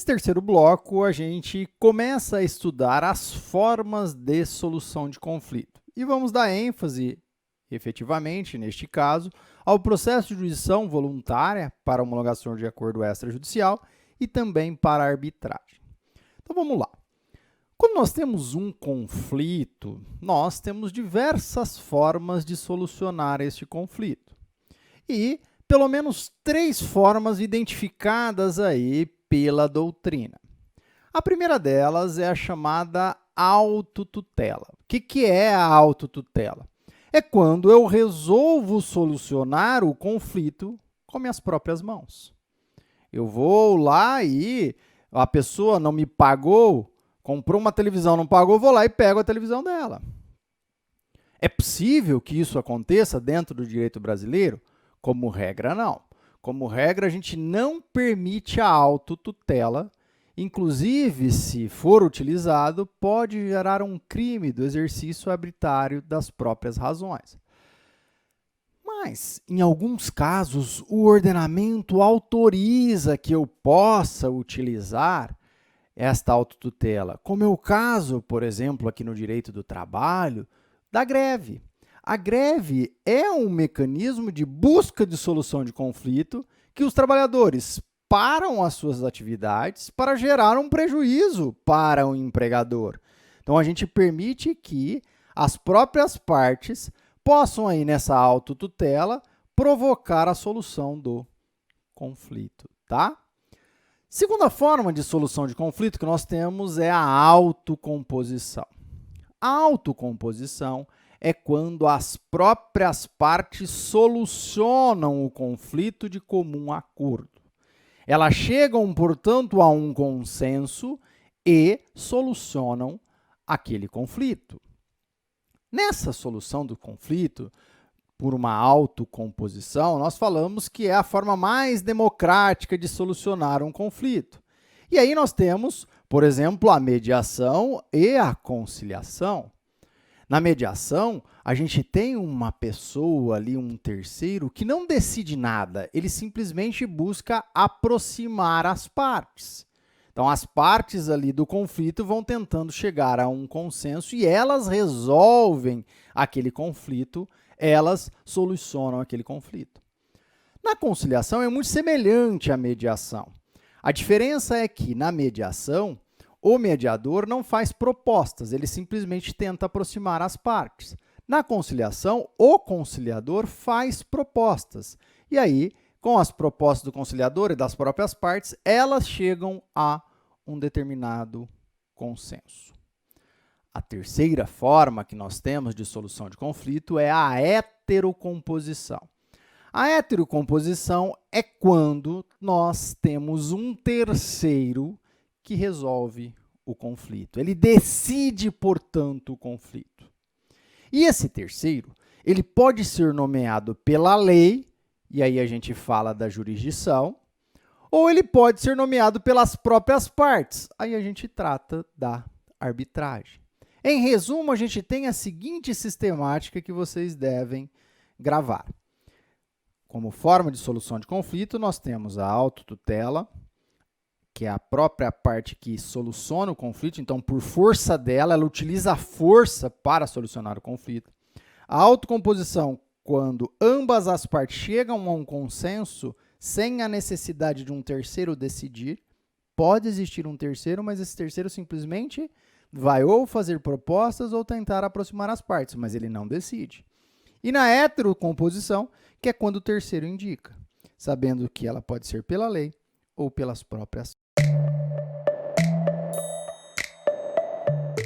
terceiro bloco, a gente começa a estudar as formas de solução de conflito. E vamos dar ênfase, efetivamente, neste caso, ao processo de jurisdição voluntária para homologação de acordo extrajudicial e também para a arbitragem. Então, vamos lá. Quando nós temos um conflito, nós temos diversas formas de solucionar este conflito. E pelo menos 3 formas identificadas aí pela doutrina. A primeira delas é a chamada autotutela. O que é a autotutela? É quando eu resolvo solucionar o conflito com minhas próprias mãos. Eu vou lá e a pessoa não me pagou, comprou uma televisão, não pagou, vou lá e pego a televisão dela. É possível que isso aconteça dentro do direito brasileiro? Como regra, não. Como regra, a gente não permite a autotutela. Inclusive, se for utilizado, pode gerar um crime do exercício arbitrário das próprias razões. Mas, em alguns casos, o ordenamento autoriza que eu possa utilizar esta autotutela, como é o caso, por exemplo, aqui no direito do trabalho, da greve. A greve é um mecanismo de busca de solução de conflito que os trabalhadores param as suas atividades para gerar um prejuízo para o empregador. Então, a gente permite que as próprias partes possam, aí, nessa autotutela, provocar a solução do conflito, tá? Segunda forma de solução de conflito que nós temos é a autocomposição. A autocomposição é quando as próprias partes solucionam o conflito de comum acordo. Elas chegam, portanto, a um consenso e solucionam aquele conflito. Nessa solução do conflito, por uma autocomposição, nós falamos que é a forma mais democrática de solucionar um conflito. E aí nós temos, por exemplo, a mediação e a conciliação. Na mediação, a gente tem uma pessoa ali, um terceiro, que não decide nada, ele simplesmente busca aproximar as partes. Então, as partes ali do conflito vão tentando chegar a um consenso e elas resolvem aquele conflito, elas solucionam aquele conflito. Na conciliação, é muito semelhante à mediação. A diferença é que, na mediação, o mediador não faz propostas, ele simplesmente tenta aproximar as partes. Na conciliação, o conciliador faz propostas. E aí, com as propostas do conciliador e das próprias partes, elas chegam a um determinado consenso. A terceira forma que nós temos de solução de conflito é a heterocomposição. A heterocomposição é quando nós temos um terceiro que resolve o conflito. Ele decide, portanto, o conflito. E esse terceiro, ele pode ser nomeado pela lei, e aí a gente fala da jurisdição, ou ele pode ser nomeado pelas próprias partes, aí a gente trata da arbitragem. Em resumo, a gente tem a seguinte sistemática que vocês devem gravar. Como forma de solução de conflito, nós temos a autotutela, que é a própria parte que soluciona o conflito, então, por força dela, ela utiliza a força para solucionar o conflito. A autocomposição, quando ambas as partes chegam a um consenso, sem a necessidade de um terceiro decidir, pode existir um terceiro, mas esse terceiro simplesmente vai ou fazer propostas ou tentar aproximar as partes, mas ele não decide. E na heterocomposição, que é quando o terceiro indica, sabendo que ela pode ser pela lei ou pelas próprias